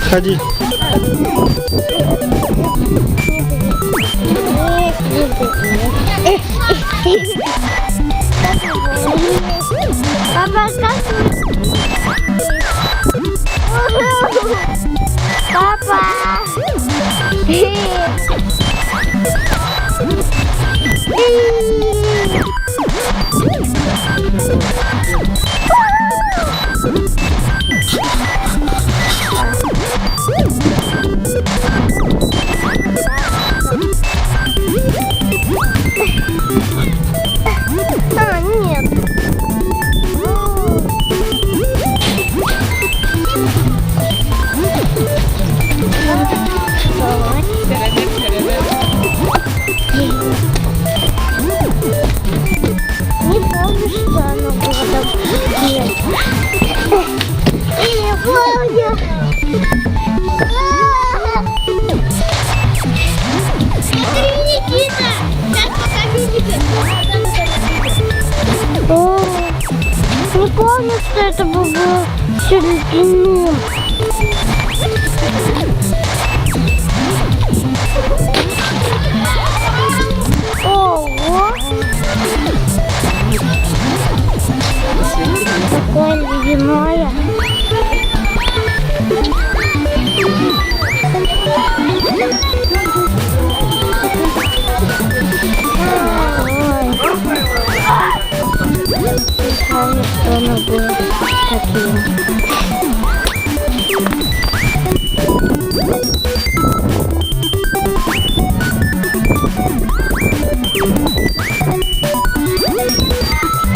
Ходи. Папа, папа. Нет. Не помню, что оно было там. Не помню. Никита! Сейчас О, не помню, что это было середину. Ого! Такое ледяное. Помню, что оно было таким.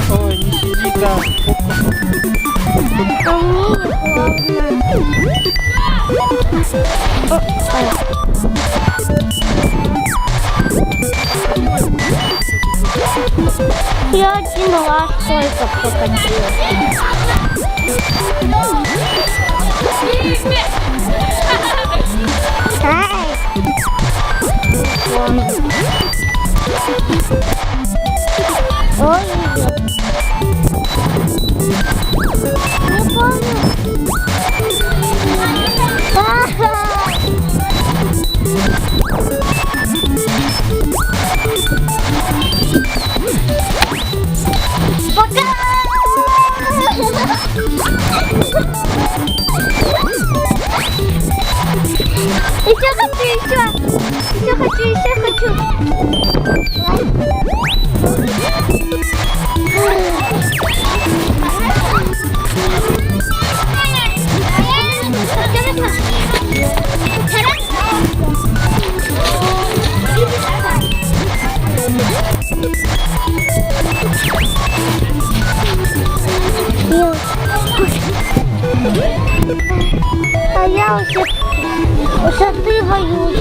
Ой, не сиди там. А мне я один раз только покатила. Ой, не помню. Пока! Еще хочу, еще хочу. А я уже высоты боюсь.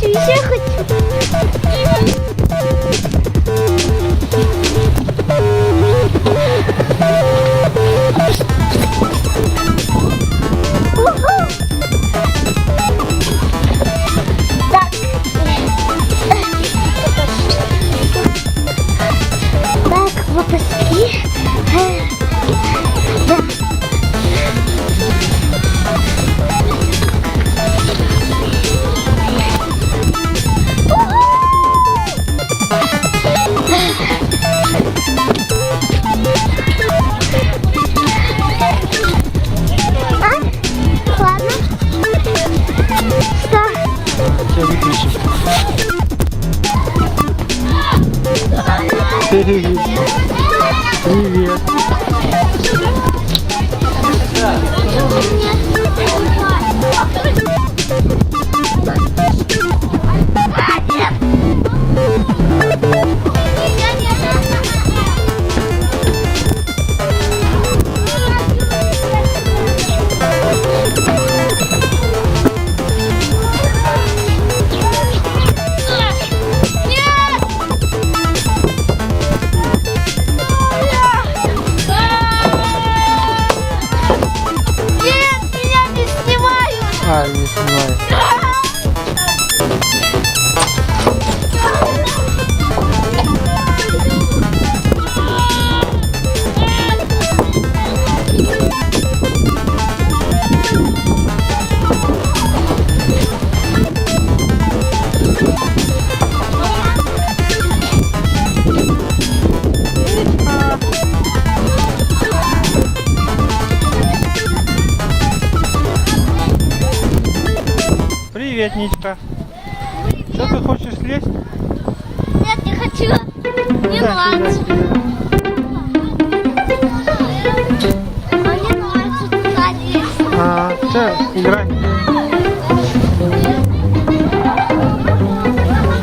Еще хочу. Так, лопатки. Да. Привет. А, не снимаю. Привет, Ничка. Что ты хочешь слезть? Нет, не хочу. Не Да, нравится. сюда. Мне нравится туда лезть. Все, играй.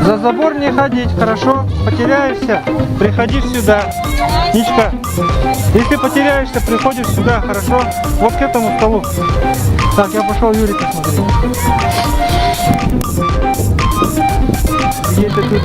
За забор не ходить, хорошо? Потеряешься, приходи сюда. Ничка, если потеряешься, приходишь сюда, хорошо? Вот к этому столу. Так, я пошел Юрика смотреть. Где-то тут...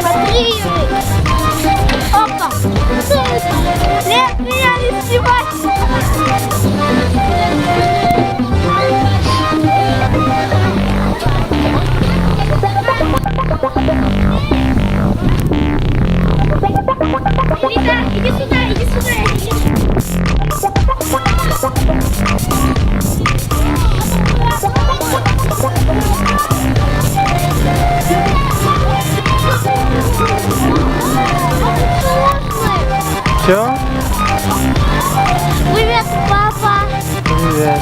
Смотри, Юрик. Опа. Нет, меня не снимать. Иди сюда, иди сюда, иди сюда. Все? Привет, папа. Привет.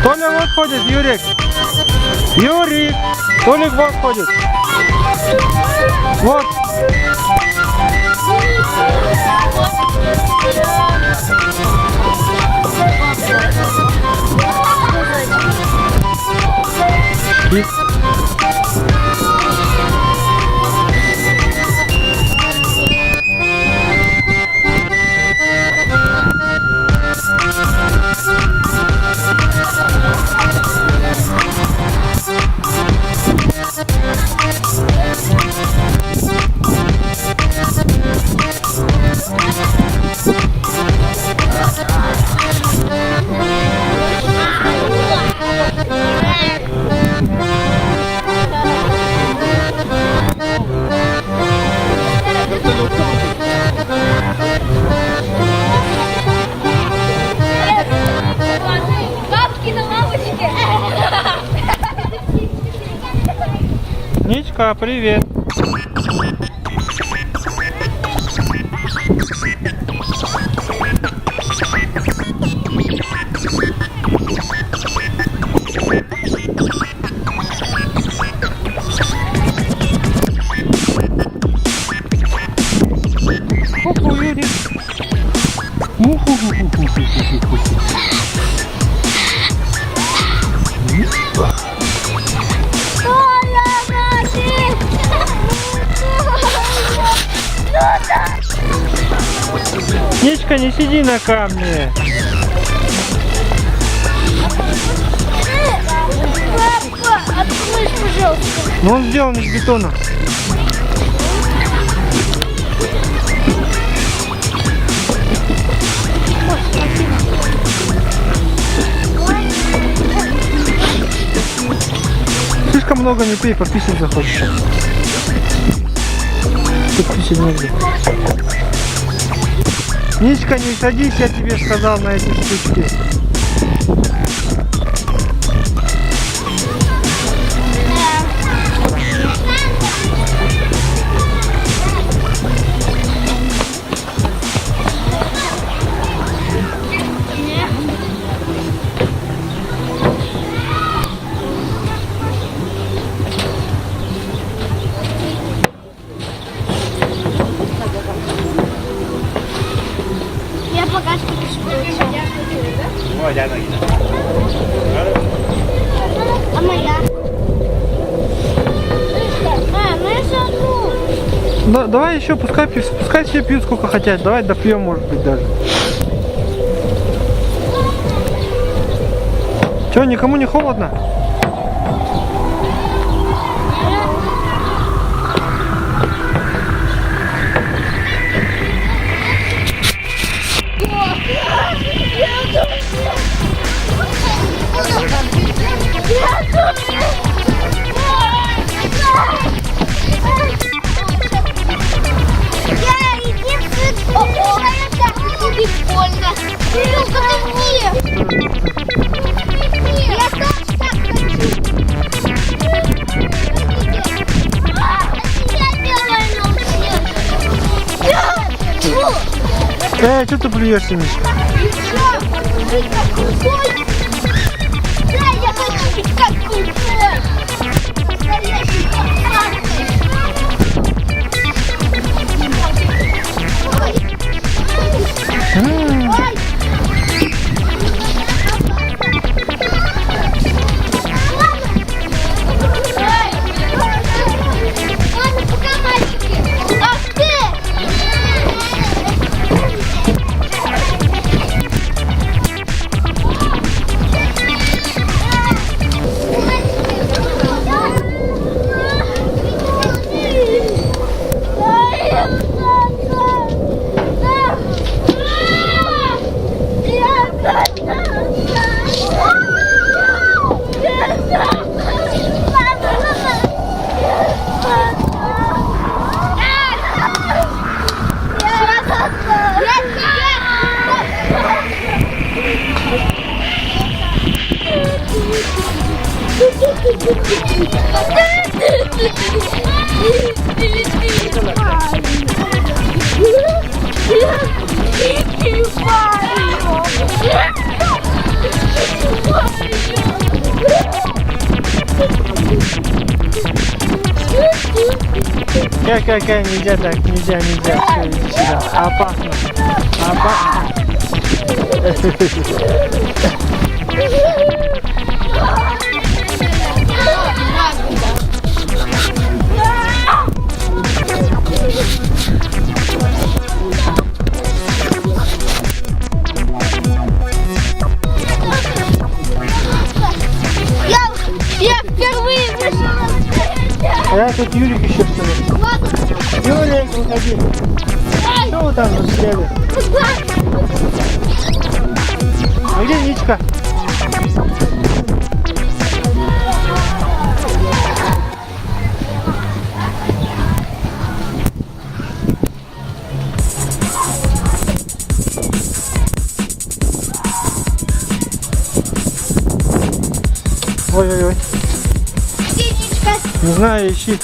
Толя вот ходит, Юрик. Юрик. Толик вот ходит. Вот. И... Ничка, привет. Ку-ку, Юрик. Ничка, не сиди на камне. Но он сделан из бетона. Слишком много не пей, пописать захочешь. Тут писать негде. Ничка, не садись, я тебе сказал, на эти штучки. Я пока что пишу. А моя? Ну я сожгу. Да, давай еще, пускай все пьют сколько хотят. Давай допьем, может быть, даже. Че, никому не холодно? Что ты плюешься, Мишка? Да, я хочу быть как крутой. Настоящий ладно, пока, мальчики. Ах ты! Какая нельзя так, нельзя, все, иди сюда. Опасно. Я впервые вышел. А тут Юрик еще что ли? Юрик, выходи. Что вы там застряли? А где Ничка? Ой-ой-ой. Где Ничка? Не знаю, ищи.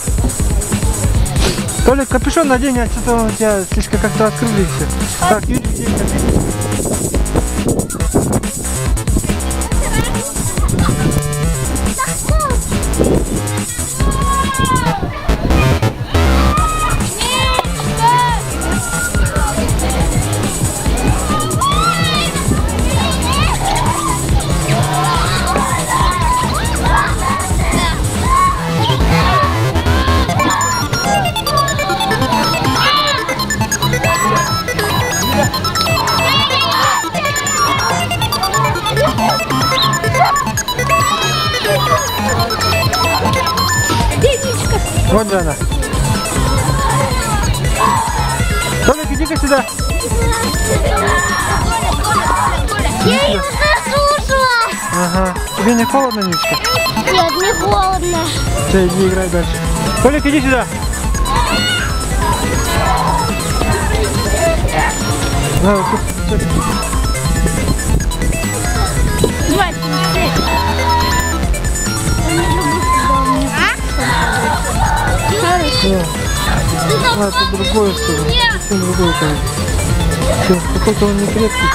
Толик, капюшон надень, а что-то он у тебя слишком как-то открыли все. Так, Юрик, где капюшон? там же она. Толик, иди-ка сюда. Я ее заслушала. Ага. Тебе не холодно, Ничка? Нет, не холодно. Все, иди играй дальше. Толик, иди сюда. На, вот тут. А, это другое что-то. Совсем другое, конечно. Какой-то он не крепкий.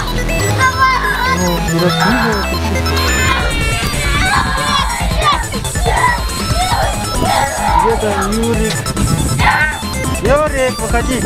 Ну, не раскидывается. Где там Юрик? Юрик, выходи.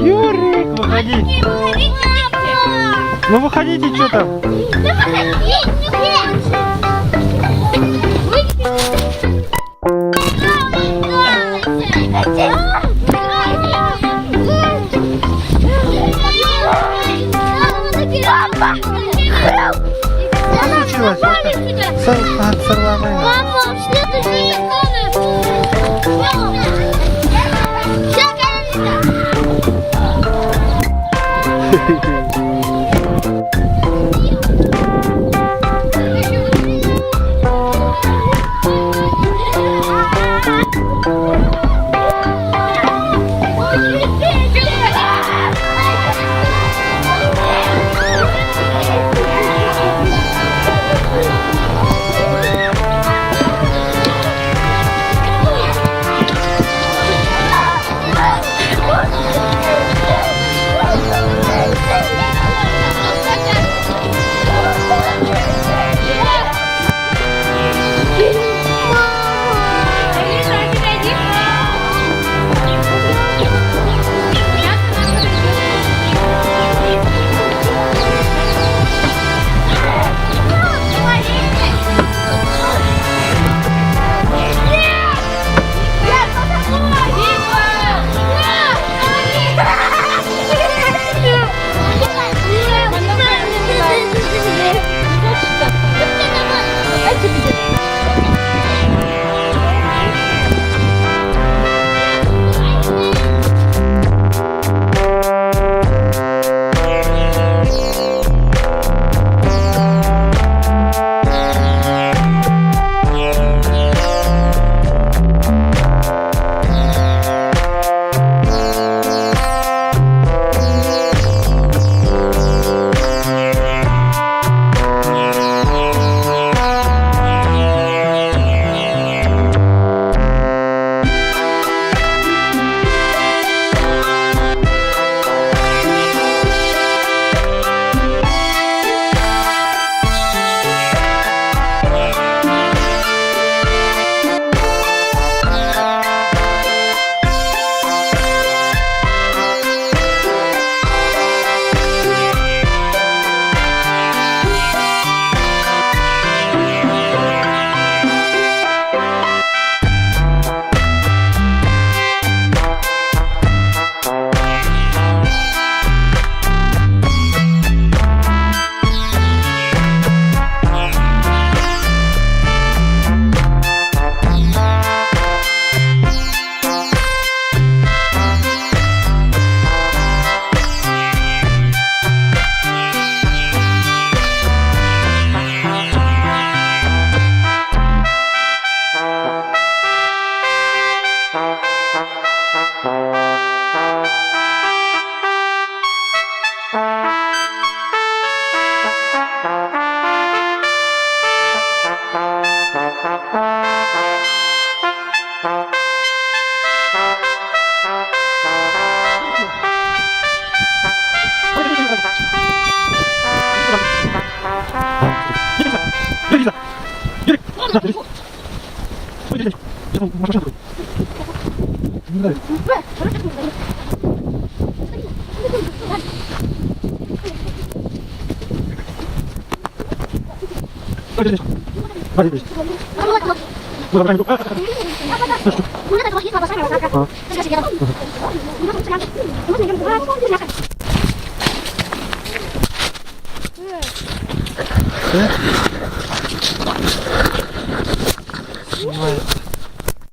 Юрик, выходи. Ну выходите, что там? Что случилось? Сорванная. Мама, следующий